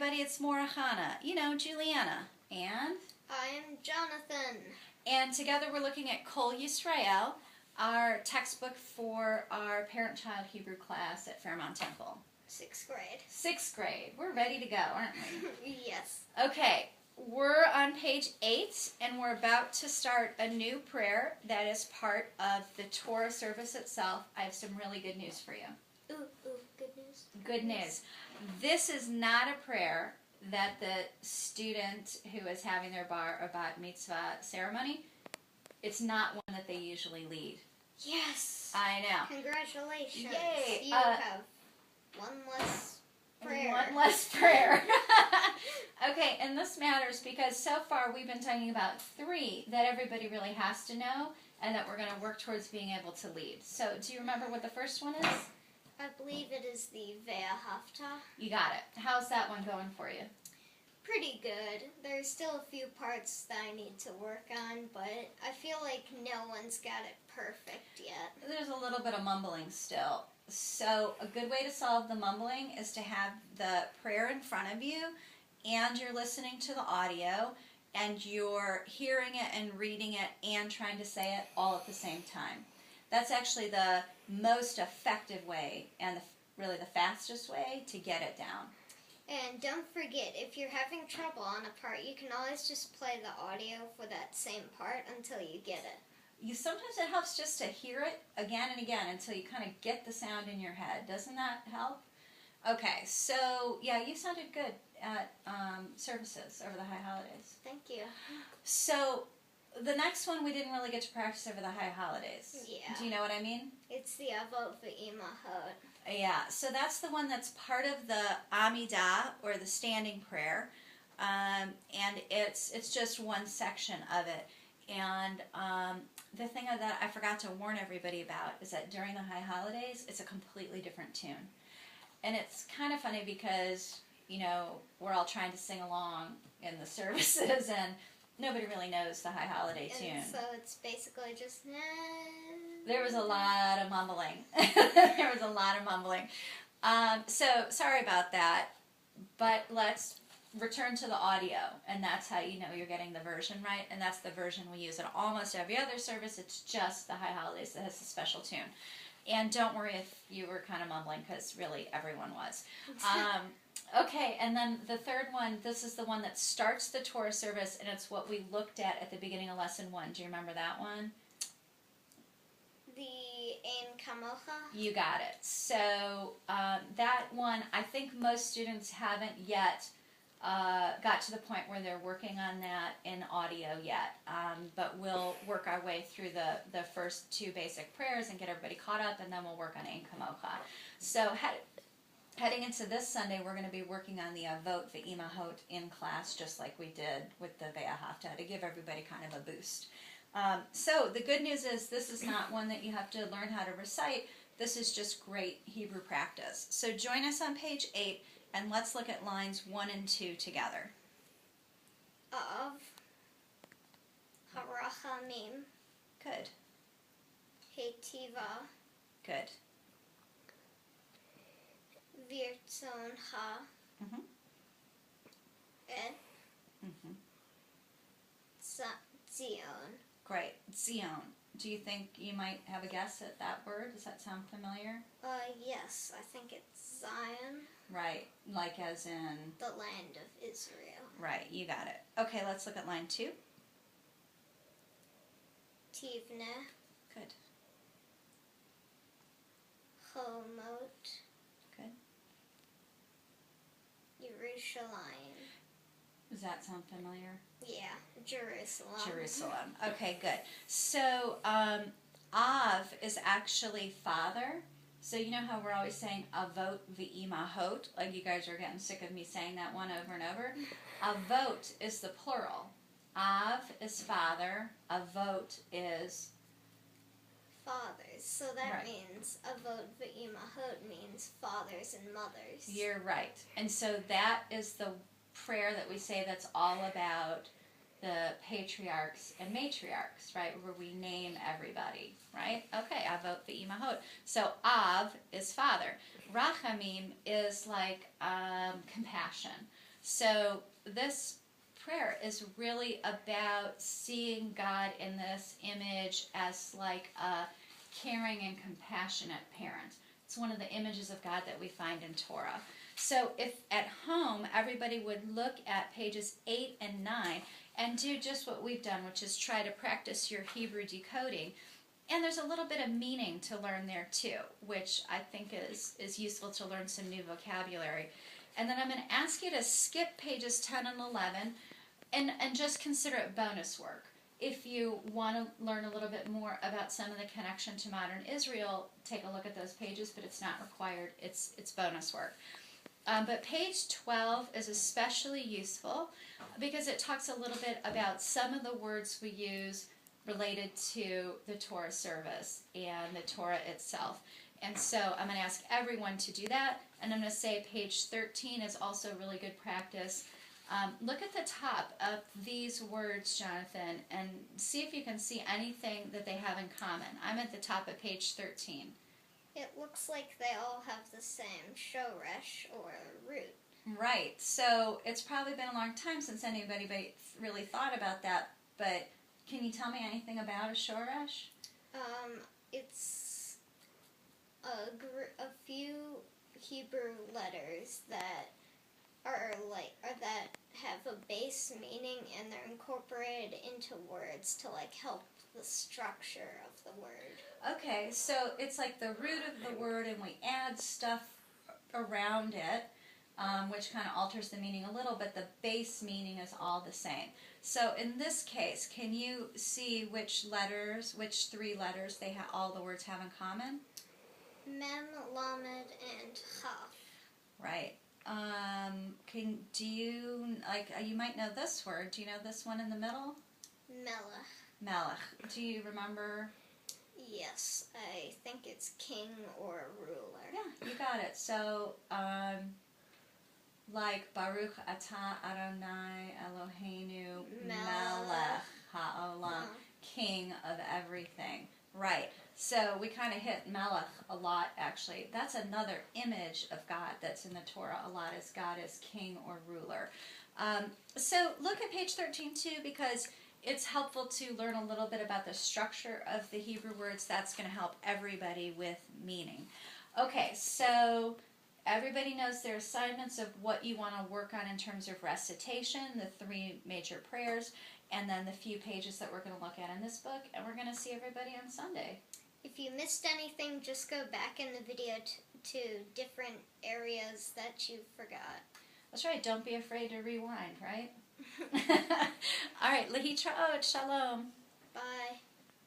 everybody, it's Morahana, Juliana, and I'm Jonathan. And together we're looking at Kol Yisrael, our textbook for our parent-child Hebrew class at Fairmount Temple. 6th grade. 6th grade. We're ready to go, aren't we? Yes. Okay, we're on page 8, and we're about to start a new prayer that is part of the Torah service itself. I have some really good news for you. Ooh, good news. Good news. This is not a prayer that the student who is having their bar or bat mitzvah ceremony, it's not one that they usually lead. Yes. I know. Congratulations. Yay. You have one less prayer. One less prayer. Okay, and this matters because so far we've been talking about 3 that everybody really has to know and that we're going to work towards being able to lead. So do you remember what the first one is? I believe it is the ACFT. You got it. How's that one going for you? Pretty good. There's still a few parts that I need to work on, but I feel like no one's got it perfect yet. There's a little bit of mumbling still. So a good way to solve the mumbling is to have the prayer in front of you and you're listening to the audio and you're hearing it and reading it and trying to say it all at the same time. That's actually the most effective way and really the fastest way to get it down. And don't forget, if you're having trouble on a part, you can always just play the audio for that same part until you get it. Sometimes it helps just to hear it again and again until you kind of get the sound in your head. Doesn't that help? Okay, so yeah, you sounded good at services over the high holidays. Thank you. So the next one we didn't really get to practice over the high holidays. Yeah. Do you know what I mean? It's the Avot V'Imahot. Yeah, so that's the one that's part of the Amidah, or the standing prayer, and it's just one section of it. And the thing that I forgot to warn everybody about is that during the high holidays, it's a completely different tune. And it's kind of funny because, we're all trying to sing along in the services, and nobody really knows the high holiday tune. So it's basically just... There was a lot of mumbling. So sorry about that, but let's return to the audio, and that's how you know you're getting the version right, and that's the version we use at almost every other service. It's just the high holidays that has a special tune. And don't worry if you were kind of mumbling, because really everyone was. Okay, and then the third one, this is the one that starts the Torah service, and it's what we looked at the beginning of lesson 1. Do you remember that one? The Ein Kamocha? You got it. So that one, I think most students haven't yet got to the point where they're working on that in audio yet. But we'll work our way through the first 2 basic prayers and get everybody caught up, and then we'll work on Ein Kamocha. So heading into this Sunday, we're going to be working on the Avot V'Imahot in class, just like we did with the ACFT, to give everybody kind of a boost. So the good news is this is not one that you have to learn how to recite. This is just great Hebrew practice. So join us on page 8, and let's look at lines 1 and 2 together. Av Harachamim. Good. Hetiva. Good. Virtzoncha. Mm-hmm. Et. Mm-hmm. Zion. Great. Zion. Do you think you might have a guess at that word? Does that sound familiar? Yes. I think it's Zion. Right. Like as in? The land of Israel. Right. You got it. Okay, let's look at line 2. Tivne. Good. Chomot. Good. Yerushalayim. Does that sound familiar? Yeah, Jerusalem. Jerusalem. Okay, good. So, Av is actually father. So you know how we're always saying Avot V'Imahot? Like you guys are getting sick of me saying that one over and over. Avot is the plural. Av is father. Avot is fathers. So that right. means Avot V'Imahot means fathers and mothers. You're right. And so that is the prayer that we say that's all about the patriarchs and matriarchs, right, where we name everybody, right? Okay, Avot V'Imahot. So Av is father. Rachamim is like compassion. So this prayer is really about seeing God in this image as like a caring and compassionate parent. It's one of the images of God that we find in Torah. So if at home everybody would look at pages 8 and 9 and do just what we've done, which is try to practice your Hebrew decoding. And there's a little bit of meaning to learn there too, which I think is useful to learn some new vocabulary. And then I'm going to ask you to skip pages 10 and 11 and just consider it bonus work. If you want to learn a little bit more about some of the connection to modern Israel, take a look at those pages, but it's not required. It's bonus work. But page 12 is especially useful because it talks a little bit about some of the words we use related to the Torah service and the Torah itself. And so I'm going to ask everyone to do that. And I'm going to say page 13 is also really good practice. Look at the top of these words, Jonathan, and see if you can see anything that they have in common. I'm at the top of page 13. It looks like they all have the same shoresh or root. Right. So it's probably been a long time since anybody really thought about that. But can you tell me anything about a shoresh? It's a few Hebrew letters that that have a base meaning, and they're incorporated into words to like help the structure of the word. Okay, so it's like the root of the word, and we add stuff around it, which kind of alters the meaning a little, but the base meaning is all the same. So in this case, can you see which three letters all the words have in common? Mem, Lamed, and Chaf. Right. You might know this word. Do you know this one in the middle? Melech. Melech. Do you remember? Yes, I think it's king or ruler. Yeah, you got it. So, like Baruch Atah Adonai Eloheinu Melech Haolam, King of everything. Right. So we kind of hit Melech a lot, actually. That's another image of God that's in the Torah a lot, as God as king or ruler. So look at page 13 too, because it's helpful to learn a little bit about the structure of the Hebrew words. That's going to help everybody with meaning. Okay, so everybody knows their assignments of what you want to work on in terms of recitation, the 3 major prayers, and then the few pages that we're going to look at in this book, and we're going to see everybody on Sunday. If you missed anything, just go back in the video to different areas that you forgot. That's right. Don't be afraid to rewind, right? All right. Lehi Traot. Shalom. Bye.